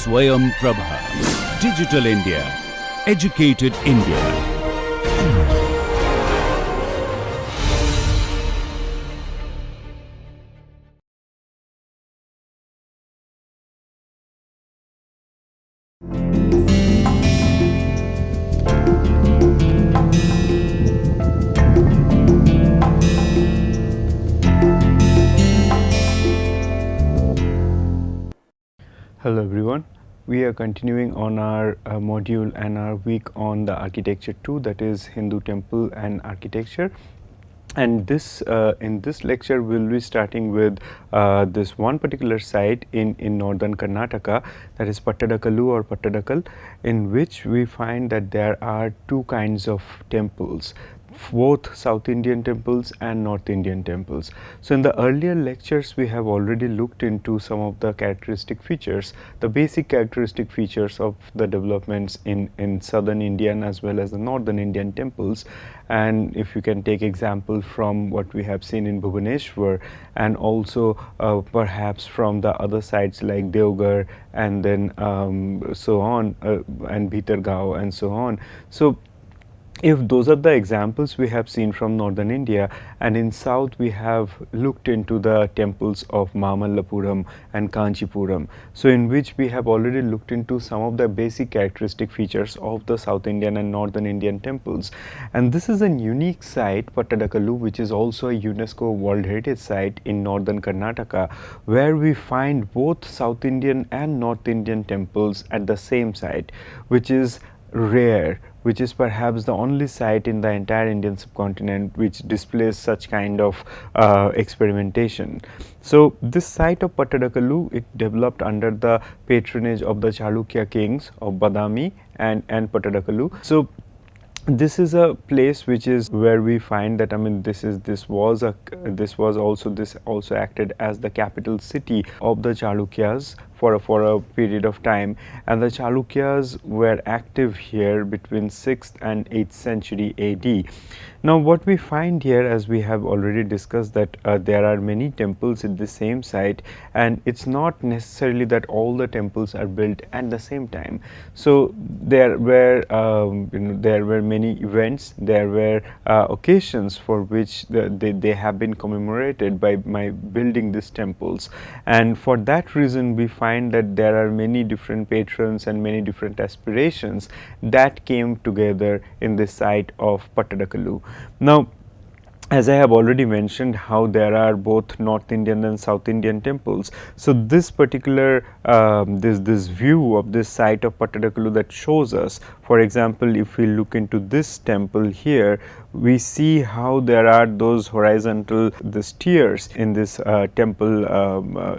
Swayam Prabha. Digital India. Educated India. Hello everyone, we are continuing on our module and our week on the architecture 2, that is Hindu temple and architecture. And this in this lecture we will be starting with this one particular site in northern Karnataka, that is Pattadakalu or Pattadakal, in which we find that there are two kinds of temples, both South Indian temples and North Indian temples. So in the earlier lectures we have already looked into some of the characteristic features, the basic characteristic features of the developments in southern Indian as well as the northern Indian temples. And if you can take example from what we have seen in Bhubaneswar, and also perhaps from the other sites like Deoghar and then so on, and Bhitargaon and so on. So if those are the examples we have seen from northern India, and in south we have looked into the temples of Mamallapuram and Kanchipuram, so in which we have already looked into some of the basic characteristic features of the South Indian and northern Indian temples. And this is a unique site, Pattadakalu, which is also a UNESCO World Heritage Site in northern Karnataka, where we find both South Indian and North Indian temples at the same site, which is rare, which is perhaps the only site in the entire Indian subcontinent which displays such kind of experimentation. So this site of Pattadakalu, it developed under the patronage of the Chalukya kings of Badami and Pattadakalu. So this is a place which is where we find that, I mean, this also acted as the capital city of the Chalukyas for a period of time, and the Chalukyas were active here between 6th and 8th century AD. Now what we find here, as we have already discussed, that there are many temples in the same site, and it's not necessarily that all the temples are built at the same time. So there were there were many events, there were occasions for which they have been commemorated by building these temples, and for that reason we find that there are many different patrons and many different aspirations that came together in the site of Pattadakalu. Now, as I have already mentioned, how there are both North Indian and South Indian temples. So this particular this view of this site of Pattadakalu that shows us, for example, if we look into this temple here, we see how there are those horizontal tiers in this temple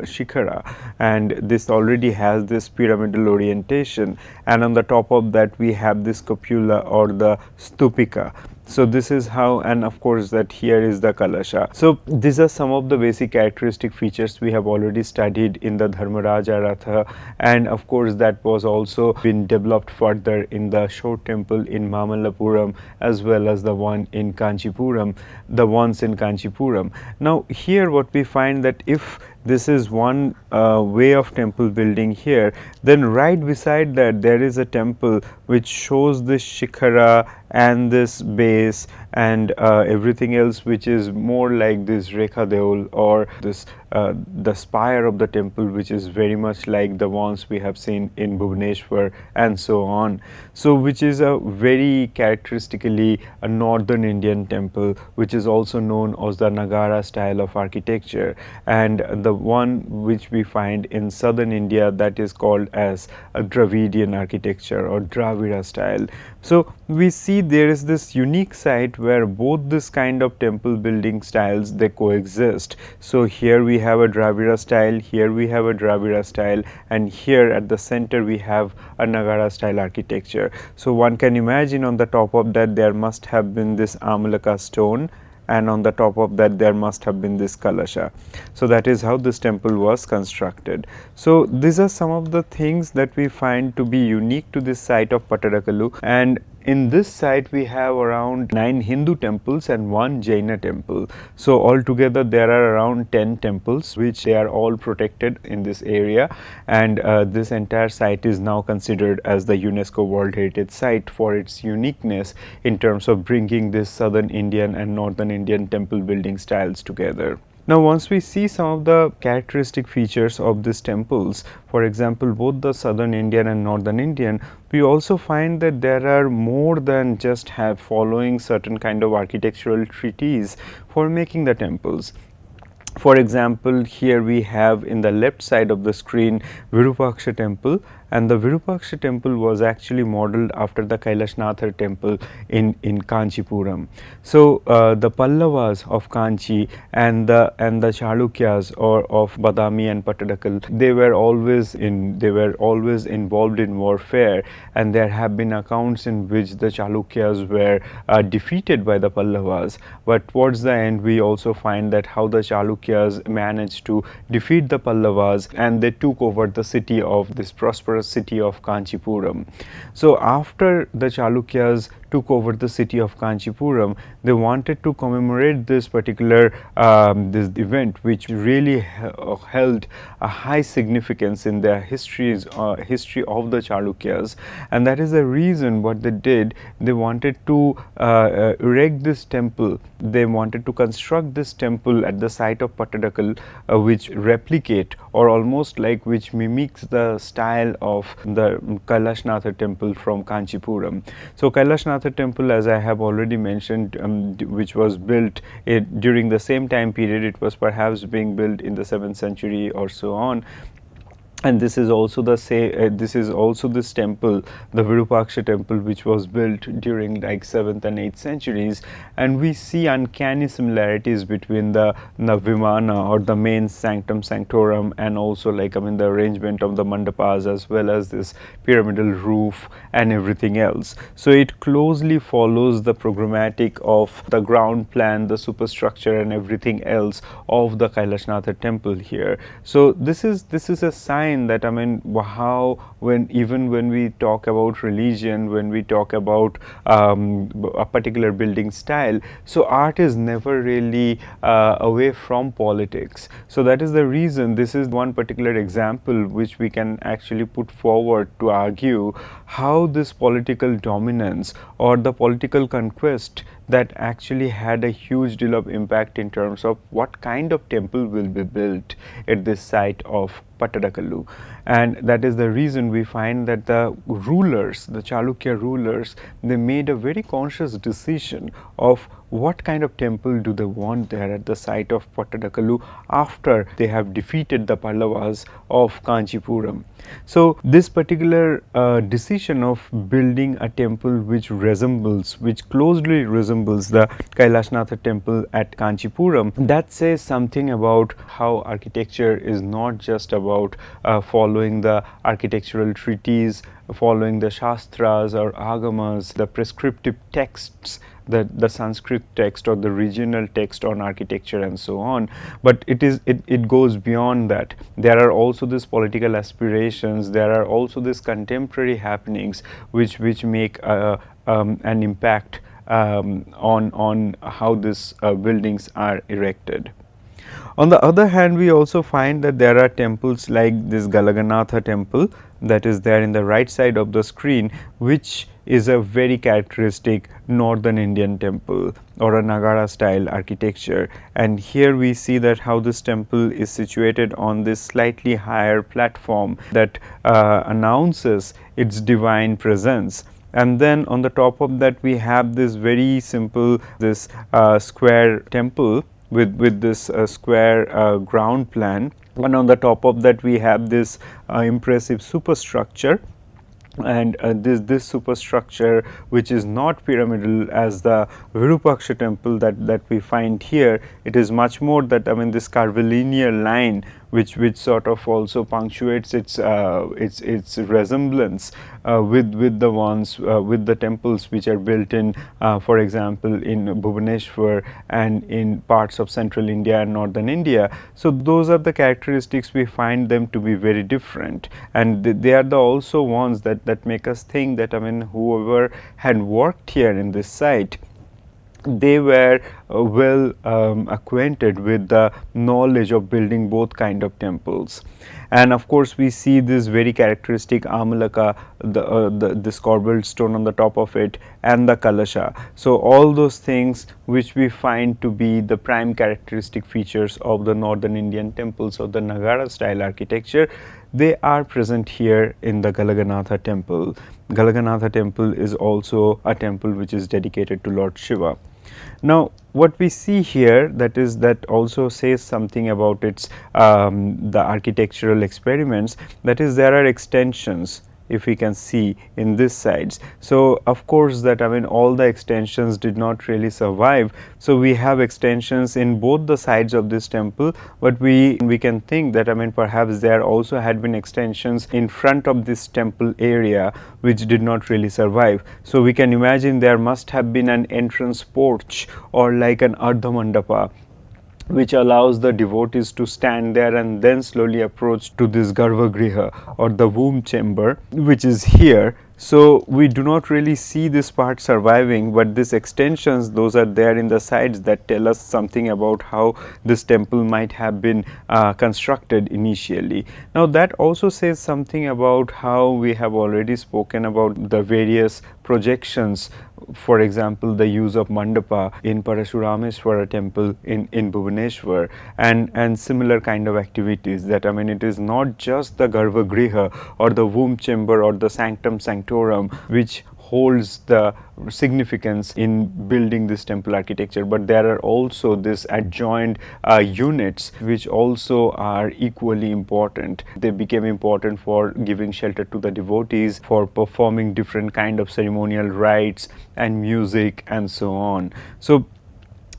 shikhara, and this already has this pyramidal orientation, and on the top of that we have this cupola or the stupika. So this is how, and of course that here is the Kalasha. So these are some of the basic characteristic features we have already studied in the Dharmaraja Ratha, and of course that was also been developed further in the shore temple in Mamallapuram as well as the one in Kanchipuram, the ones in Kanchipuram. Now here what we find that if this is one way of temple building here, then right beside that there is a temple which shows this shikhara and this base and everything else, which is more like this Rekha Deul, or this the spire of the temple, which is very much like the ones we have seen in Bhubaneswar and so on. So which is a very characteristically a northern Indian temple, which is also known as the Nagara style of architecture, and the one which we find in southern India, that is called as a Dravidian architecture or Dravida style. So we see there is this unique site where both this kind of temple building styles, they coexist. So here we have a Dravida style, here we have a Dravida style, and here at the center we have a Nagara style architecture. So one can imagine on the top of that there must have been this Amalaka stone, and on the top of that there must have been this Kalasha. So that is how this temple was constructed. So these are some of the things that we find to be unique to this site of Pattadakalu, and in this site we have around 9 Hindu temples and 1 Jaina temple. So altogether there are around 10 temples which they are all protected in this area, and this entire site is now considered as the UNESCO World Heritage Site for its uniqueness in terms of bringing this southern Indian and northern Indian temple building styles together. Now, once we see some of the characteristic features of these temples, for example, both the southern Indian and northern Indian, we also find that there are more than just following certain kind of architectural treaties for making the temples. For example, here we have in the left side of the screen Virupaksha temple, and the Virupaksha temple was actually modeled after the Kailashnathar temple in Kanchipuram. So the Pallavas of Kanchi and the Chalukyas or of Badami and Pattadakal, they were always involved in warfare, and there have been accounts in which the Chalukyas were defeated by the Pallavas, but towards the end we also find that how the Chalukyas managed to defeat the Pallavas and they took over the city of this prosperous city of Kanchipuram. So after the Chalukyas took over the city of Kanchipuram, they wanted to commemorate this particular this event, which really held a high significance in the history of the Chalukyas, and that is the reason what they did. They wanted to erect this temple. They wanted to construct this temple at the site of Pattadakal, which replicate or almost like which mimics the style of the Kailashnatha temple from Kanchipuram. So Kailashnatha temple, as I have already mentioned, which was built during the same time period, it was perhaps being built in the 7th century or so on. And this is also the this temple, the Virupaksha temple, which was built during like 7th and 8th centuries, and we see uncanny similarities between the Vimana or the main sanctum sanctorum and also the arrangement of the mandapas as well as this pyramidal roof and everything else. So it closely follows the programmatic of the ground plan, the superstructure and everything else of the Kailashnatha temple here. So this is a sign that how even when we talk about religion, when we talk about a particular building style, so art is never really away from politics. So that is the reason this is one particular example which we can actually put forward to argue how this political dominance or the political conquest that actually had a huge deal of impact in terms of what kind of temple will be built at this site of Pattadakalu. And that is the reason we find that the rulers, the Chalukya rulers, they made a very conscious decision of what kind of temple do they want there at the site of Pattadakalu after they have defeated the Pallavas of Kanchipuram. So this particular decision of building a temple which closely resembles the Kailashnatha temple at Kanchipuram, that says something about how architecture is not just about following the architectural treaties, following the Shastras or Agamas, the prescriptive texts, the Sanskrit text or the regional text on architecture and so on, but it goes beyond that. There are also these political aspirations, there are also these contemporary happenings which make an impact on how these buildings are erected. On the other hand, we also find that there are temples like this Galaganatha temple that is there in the right side of the screen, which is a very characteristic northern Indian temple or a Nagara style architecture. And here we see that how this temple is situated on this slightly higher platform that announces its divine presence. And then on the top of that we have this very simple square temple with this square ground plan, and on the top of that we have this impressive superstructure, and this superstructure which is not pyramidal as the Virupaksha temple that we find here. It is much more that this curvilinear line which sort of also punctuates its resemblance with the ones with the temples which are built in, for example, in Bhubaneswar and in parts of central India and northern India. So those are the characteristics we find them to be very different, and they are the also ones that make us think that, I mean, whoever had worked here in this site, they were well acquainted with the knowledge of building both kind of temples. And of course, we see this very characteristic amalaka, this corbelled stone on the top of it, and the kalasha. So all those things which we find to be the prime characteristic features of the northern Indian temples of the Nagara style architecture, they are present here in the Galaganatha temple. Galaganatha temple is also a temple which is dedicated to Lord Shiva. Now, what we see here, that also says something about its the architectural experiments, that is, there are extensions, if we can see in this sides. So of course, that, I mean, all the extensions did not really survive. So we have extensions in both the sides of this temple, but we can think that, I mean, perhaps there also had been extensions in front of this temple area which did not really survive. So we can imagine there must have been an entrance porch or like an ardha mandapa, which allows the devotees to stand there and then slowly approach to this Garbhagriha or the womb chamber, which is here. So we do not really see this part surviving, but these extensions, those are there in the sides, that tell us something about how this temple might have been constructed initially. Now that also says something about how we have already spoken about the various projections, for example, the use of mandapa in Parashurameswara temple in Bhubaneswar, and similar kind of activities, that, I mean, it is not just the Garbhagriha or the womb chamber or the sanctum sanctorum which holds the significance in building this temple architecture, but there are also this adjoined units which also are equally important. They became important for giving shelter to the devotees, for performing different kind of ceremonial rites and music and so on. So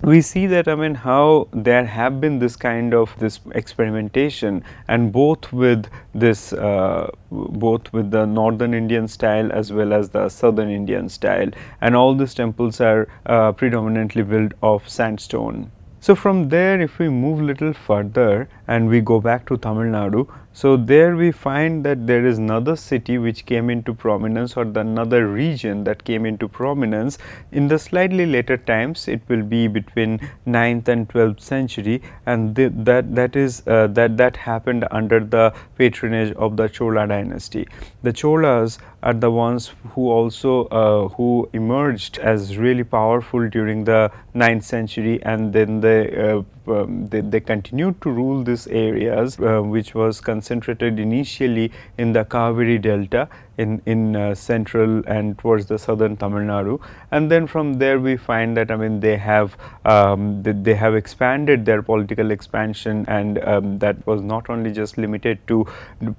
we see that, I mean, how there have been this kind of this experimentation, and both with this both with the northern Indian style as well as the southern Indian style, and all these temples are predominantly built of sandstone. So from there, if we move little further and we go back to Tamil Nadu, so there we find that there is another city which came into prominence, or another region that came into prominence in the slightly later times. It will be between 9th and 12th century, and that happened under the patronage of the Chola dynasty. The Cholas are the ones who also who emerged as really powerful during the 9th century, and then they continued to rule these areas, which was concentrated initially in the Kaveri Delta in central and towards the southern Tamil Nadu, and then from there we find that, I mean, they have expanded their political expansion, and that was not only just limited to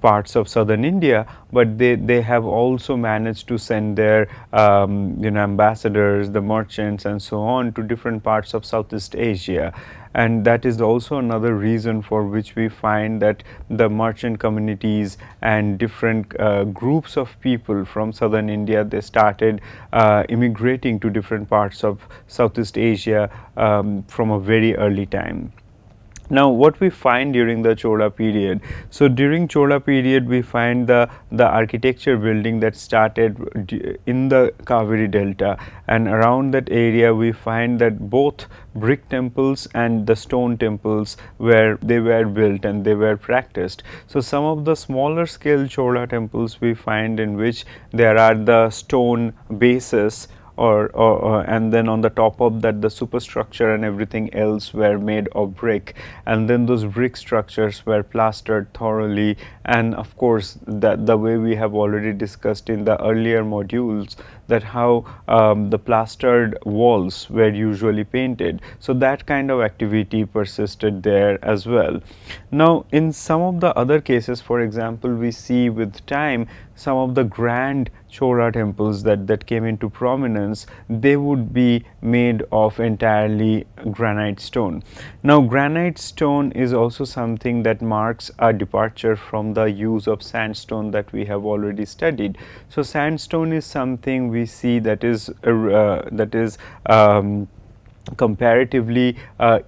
parts of southern India, but they have also managed to send their ambassadors, the merchants and so on, to different parts of Southeast Asia. And that is also another reason for which we find that the merchant communities and different groups of people from southern India, they started immigrating to different parts of Southeast Asia from a very early time. Now, what we find during the Chola period, so during Chola period we find the architecture building that started in the Kaveri Delta, and around that area we find that both brick temples and the stone temples were built and they were practiced. So some of the smaller scale Chola temples we find in which there are the stone bases, and then on the top of that the superstructure and everything else were made of brick, and then those brick structures were plastered thoroughly, and of course the way we have already discussed in the earlier modules, that how the plastered walls were usually painted. So that kind of activity persisted there as well. Now in some of the other cases, for example, we see with time some of the grand Chora temples that came into prominence, they would be made of entirely granite stone. Now granite stone is also something that marks a departure from the use of sandstone that we have already studied. So sandstone is something we see that is comparatively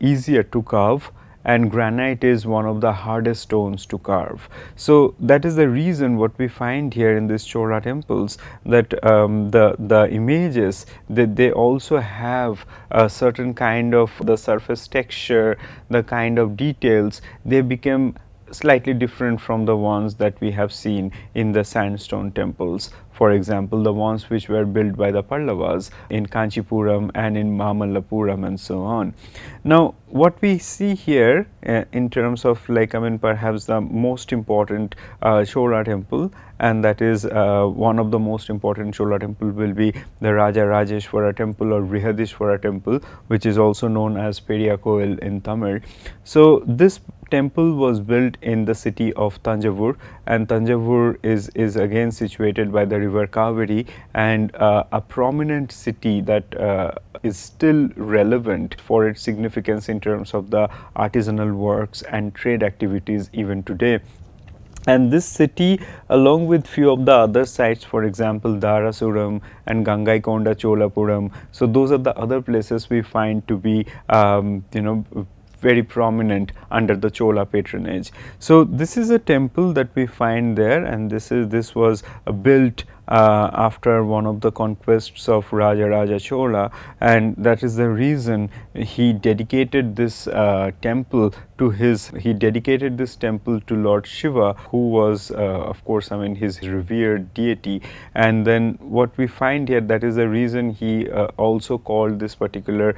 easier to carve, and granite is one of the hardest stones to carve. So that is the reason what we find here in these Chora temples, that the images, that they also have a certain kind of the surface texture, the kind of details, they become slightly different from the ones that we have seen in the sandstone temples. For example, the ones which were built by the Pallavas in Kanchipuram and in Mamallapuram and so on. Now what we see here in terms of, like, I mean, perhaps the most important Chora temple, and that is one of the most important Chola temple will be the Raja Rajeshwara temple or Brihadishwara temple, which is also known as Periyakoil in Tamil. So this temple was built in the city of Tanjavur, and Tanjavur is again situated by the river Kaveri, and a prominent city that is still relevant for its significance in terms of the artisanal works and trade activities even today. And this city, along with few of the other sites, for example Darasuram and Gangaikonda Cholapuram, so those are the other places we find to be very prominent under the Chola patronage. So this is a temple that we find there, and this was built after one of the conquests of Raja Chola, and that is the reason he dedicated this temple to Lord Shiva, who was of course, I mean, his revered deity. And then what we find here, that is the reason he also called this particular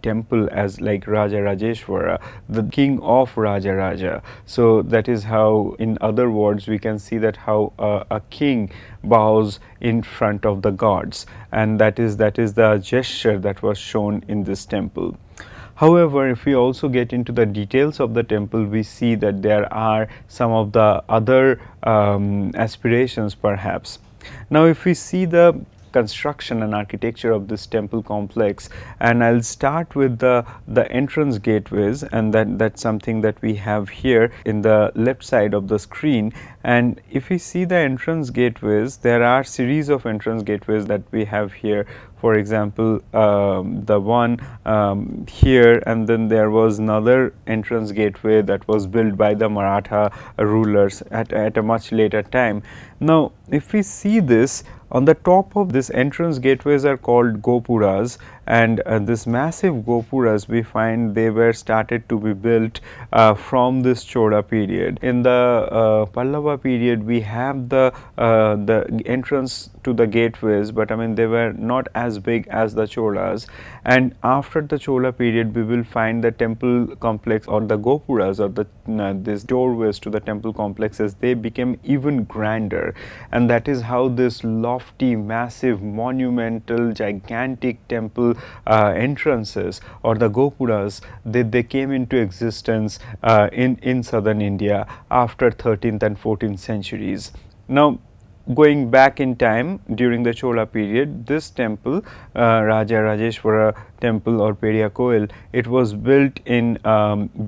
temple as like Raja Rajeshwara, the king of Raja. So that is how, in other words, we can see that how a king bows in front of the gods, and that is the gesture that was shown in this temple. However, if we also get into the details of the temple, we see that there are some of the other aspirations perhaps. Now if we see the construction and architecture of this temple complex, and I'll start with the entrance gateways, and that's something that we have here in the left side of the screen. And if we see the entrance gateways, there are series of entrance gateways that we have here. For example, the one here, and then there was another entrance gateway that was built by the Maratha rulers at a much later time. Now if we see this, on the top of this entrance gateways are called gopuras, and this massive gopuras, we find they were started to be built from this Chola period. In the Pallava period, we have the entrance to the gateways, but I mean they were not as big as the Cholas. And after the Chola period, we will find the temple complex, or the gopuras, or the these doorways to the temple complexes, they became even grander, and that is how this lofty, massive, monumental, gigantic temple entrances, or the gopuras, they came into existence in southern India after 13th and 14th centuries. Now going back in time, during the Chola period, this temple, Raja Rajeshwara temple or Periyakoil, it was built in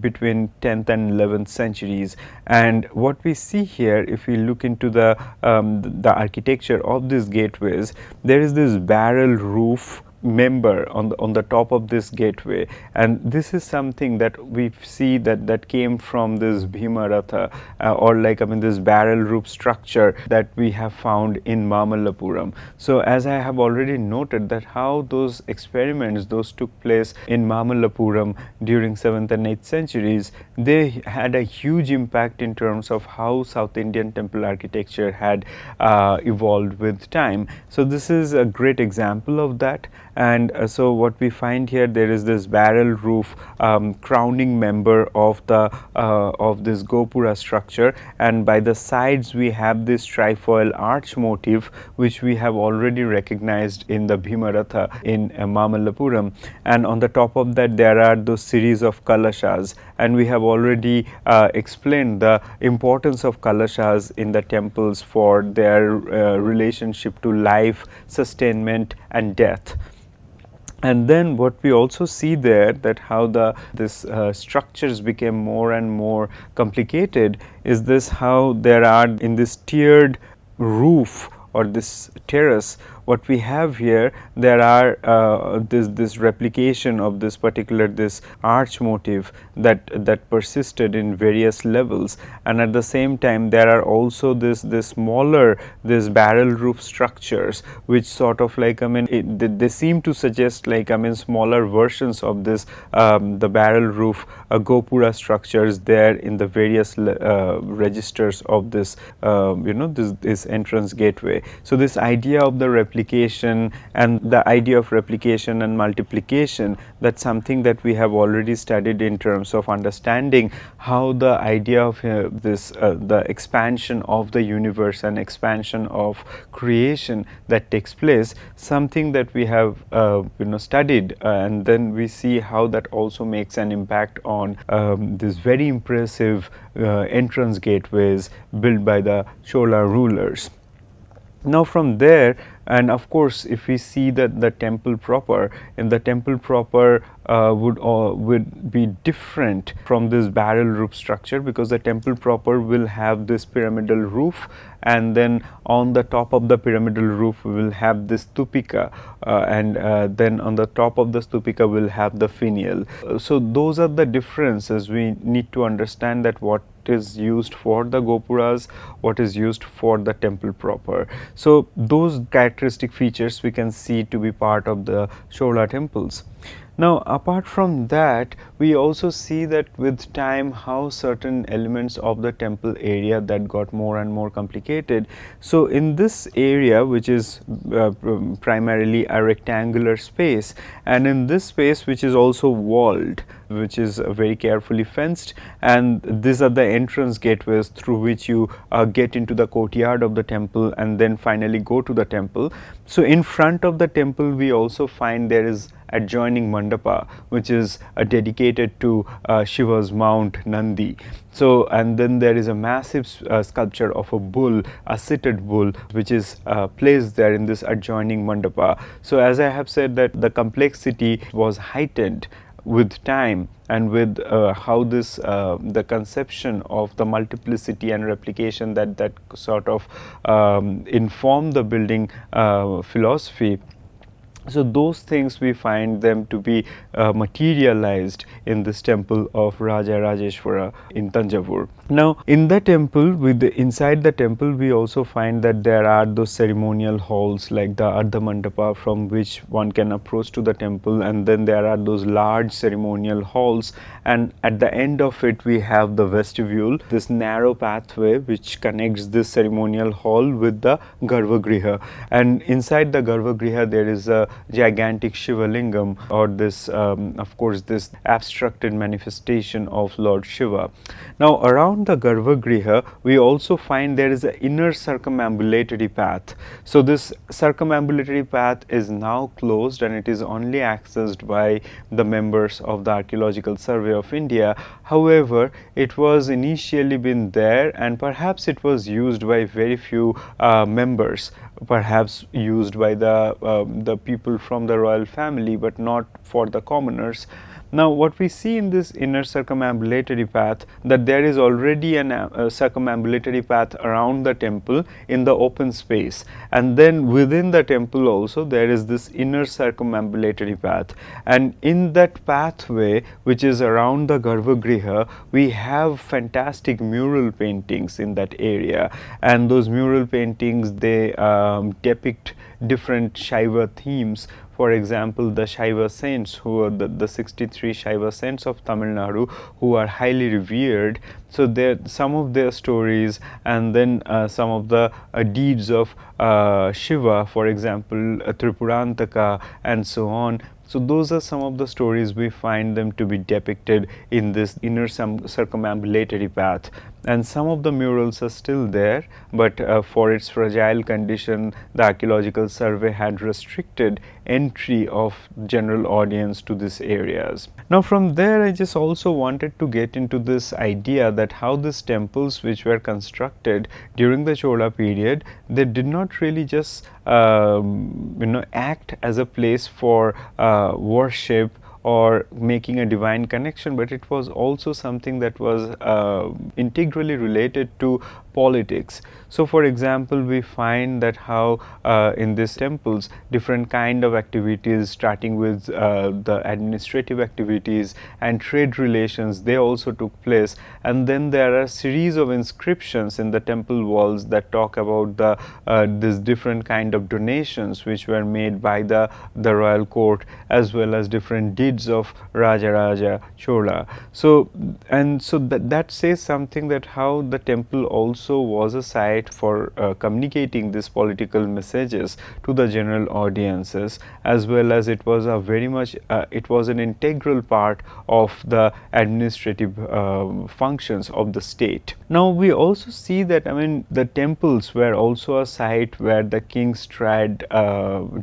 between 10th and 11th centuries. And what we see here, if we look into the architecture of these gateways, there is this barrel roof member on the top of this gateway, and this is something that we see that came from this Bhima Ratha, or like, I mean, this barrel roof structure that we have found in Mamallapuram. So as I have already noted that how those experiments those took place in Mamallapuram during 7th and 8th centuries, they had a huge impact in terms of how South Indian temple architecture had evolved with time. So this is a great example of that. And so what we find here, there is this barrel roof crowning member of the of this Gopura structure, and by the sides we have this trifoil arch motif, which we have already recognized in the Bhimaratha in Mamallapuram, and on the top of that there are those series of kalashas, and we have already explained the importance of kalashas in the temples for their relationship to life, sustainment and death. And then what we also see there, that how this structures became more and more complicated, is this how there are in this tiered roof or this terrace, what we have here, there are this replication of this particular this arch motif that persisted in various levels, and at the same time there are also this smaller this barrel roof structures, which sort of like they seem to suggest like smaller versions of this the barrel roof Gopura structures there in the various registers of this this entrance gateway. So this idea of the replication and the idea of replication and multiplication, that's something that we have already studied in terms of understanding how the idea of the expansion of the universe and expansion of creation that takes place, something that we have studied, and then we see how that also makes an impact on these very impressive entrance gateways built by the Chola rulers. Now from there, and of course if we see that the temple proper, and the temple proper would be different from this barrel roof structure, because the temple proper will have this pyramidal roof, and then on the top of the pyramidal roof we will have this stupika, and then on the top of the stupika we will have the finial. So those are the differences. We need to understand that what is used for the Gopuras, what is used for the temple proper. So those characteristic features we can see to be part of the Chola temples. Now apart from that, we also see that with time how certain elements of the temple area that got more and more complicated. So in this area, which is primarily a rectangular space, and in this space which is also walled, which is very carefully fenced, and these are the entrance gateways through which you get into the courtyard of the temple and then finally go to the temple. So in front of the temple we also find there is adjoining mandapa, which is dedicated to Shiva's mount Nandi. So and then there is a massive sculpture of a bull, a seated bull, which is placed there in this adjoining mandapa. So as I have said, that the complexity was heightened with time, and with how this the conception of the multiplicity and replication that sort of inform the building philosophy. So those things we find them to be materialized in this temple of Raja Rajeshwara in Tanjavur. Now in the temple, inside the temple we also find that there are those ceremonial halls like the Ardha Mandapa, from which one can approach to the temple, and then there are those large ceremonial halls, and at the end of it we have the vestibule, this narrow pathway which connects this ceremonial hall with the Garbhagriha, and inside the Garbhagriha there is a gigantic Shiva Lingam, or this of course this abstracted manifestation of Lord Shiva. Now around the Garbhagriha we also find there is an inner circumambulatory path. So this circumambulatory path is now closed and it is only accessed by the members of the Archaeological Survey of India. However, it was initially been there, and perhaps it was used by very few members, perhaps used by the people from the royal family, but not for the commoners. Now what we see in this inner circumambulatory path, that there is already a circumambulatory path around the temple in the open space, and then within the temple also there is this inner circumambulatory path, and in that pathway which is around the Garbhagriha we have fantastic mural paintings in that area, and those mural paintings they depict different Shaiva themes. for example, the Shaiva saints, who are the 63 Shaiva saints of Tamil Nadu, who are highly revered. So there some of their stories, and then some of the deeds of Shiva, for example, Tripurantaka and so on. So those are some of the stories we find them to be depicted in this inner circumambulatory path. And some of the murals are still there, but for its fragile condition, the archaeological survey had restricted entry of general audience to these areas. Now from there, I just also wanted to get into this idea that how these temples which were constructed during the Chola period, they did not really just act as a place for worship or making a divine connection, but it was also something that was integrally related to politics. So for example, we find that how in these temples different kind of activities, starting with the administrative activities and trade relations, they also took place. And then there are a series of inscriptions in the temple walls that talk about the this different kind of donations which were made by the royal court, as well as different deeds of Raja Chola. So that says something, that how the temple also was a site for communicating these political messages to the general audiences, as well as it was a very much it was an integral part of the administrative functions of the state. Now we also see that, I mean, the temples were also a site where the kings tried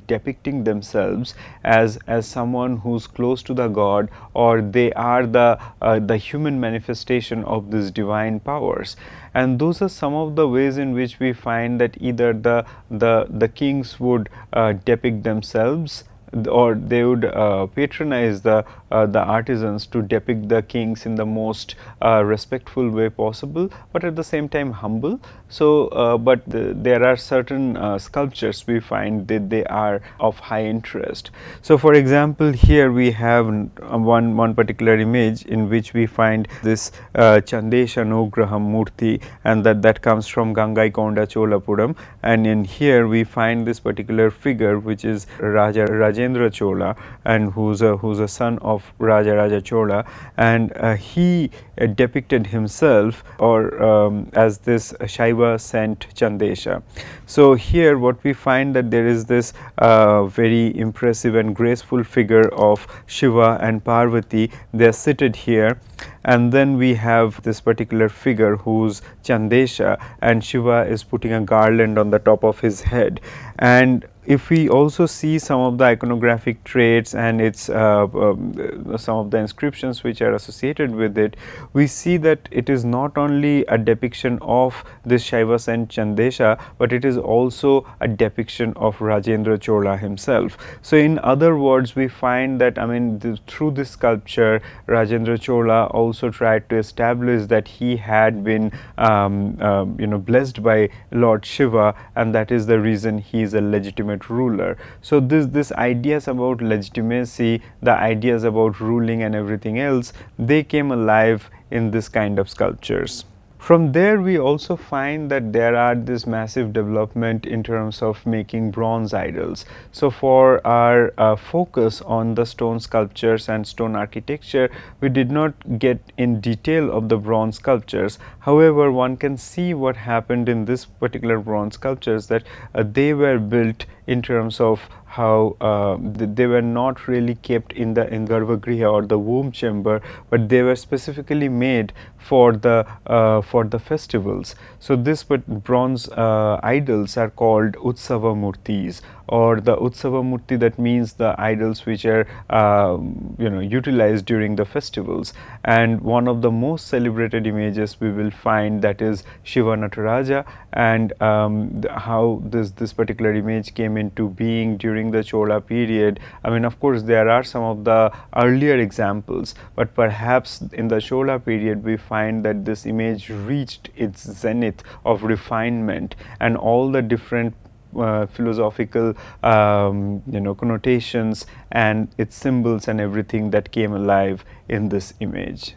depicting themselves as someone who's close to the god, or they are the human manifestation of these divine powers. And those are some of the ways in which we find that either the kings would depict themselves, or they would patronize the artisans to depict the kings in the most respectful way possible, but at the same time humble. So but there are certain sculptures we find that they are of high interest. So for example, here we have one particular image in which we find this Chandesha Nugraham Murti, and that comes from Gangaikonda Cholapuram. And in here we find this particular figure, which is Rajendra Chola, and who's a son of Raja Chola, and he depicted himself as this Shaiva saint Chandesha. So here what we find, that there is this very impressive and graceful figure of Shiva and Parvati. They are seated here, and then we have this particular figure who's Chandesha, and Shiva is putting a garland on the top of his head. And if we also see some of the iconographic traits and its some of the inscriptions which are associated with it, we see that it is not only a depiction of this Shaiva saint Chandesha, but it is also a depiction of Rajendra Chola himself. So in other words, we find that, I mean, through this sculpture, Rajendra Chola also tried to establish that he had been blessed by Lord Shiva, and that is the reason he is a legitimate ruler. So this ideas about legitimacy, the ideas about ruling and everything else, they came alive in this kind of sculptures. From there, we also find that there are this massive development in terms of making bronze idols. So for our focus on the stone sculptures and stone architecture, we did not get in detail of the bronze sculptures. However, one can see what happened in this particular bronze sculptures, that they were built in terms of how they were not really kept in the Garbhagriha or the womb chamber, but they were specifically made for the festivals. So this bronze idols are called Utsava Murtis, or the Utsava Murti, that means the idols which are utilized during the festivals. And one of the most celebrated images we will find, that is Shiva Nataraja, and how this particular image came into being during the Chola period. I mean, of course there are some of the earlier examples, but perhaps in the Chola period we find that this image reached its zenith of refinement, and all the different philosophical connotations and its symbols and everything that came alive in this image.